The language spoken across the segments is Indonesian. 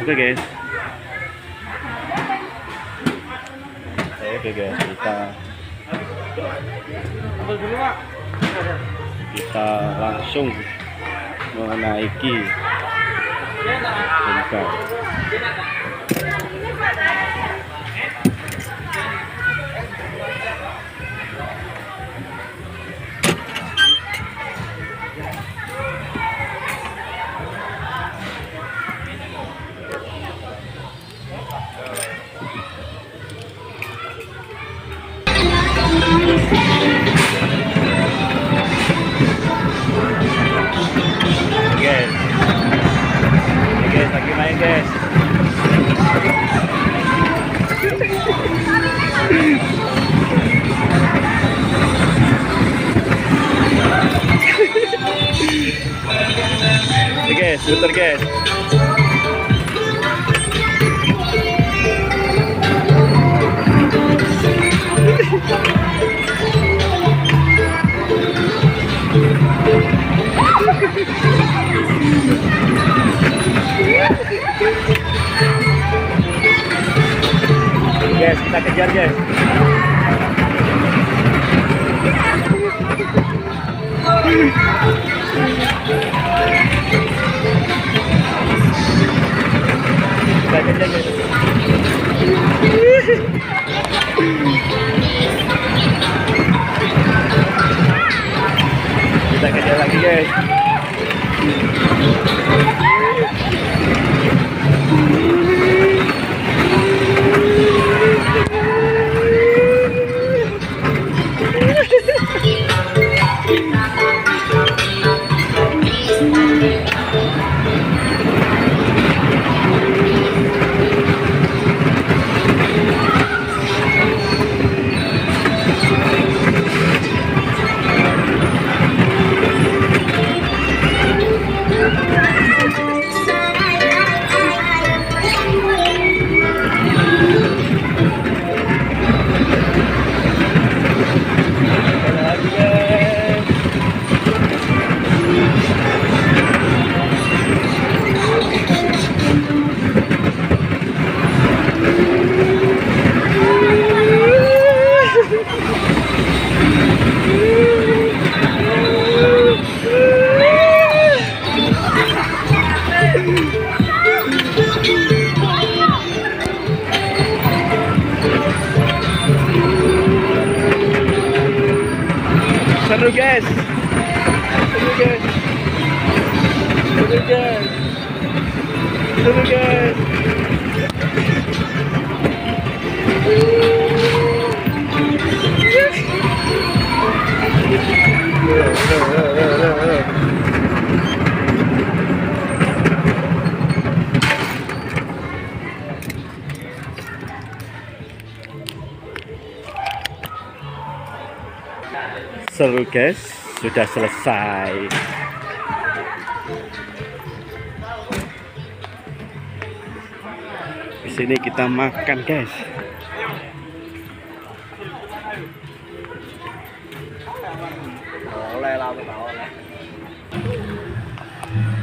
Oke guys. Oke guys, kita langsung menaiki puncak. Guys, lagi main guys. Guys, putar guys. Guys, kita kejar guys. Kita kejar guys. Kita kejar lagi guys. Seru guys, seru guys, seru guys, seru guys. Seru guys, sudah selesai. Di sini kita makan guys.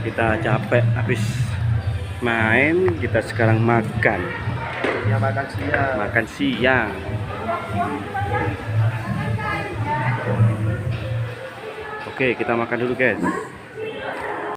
Kita capek habis main, kita sekarang makan. Ya, makan siang. Makan siang. Oke, kita makan dulu guys.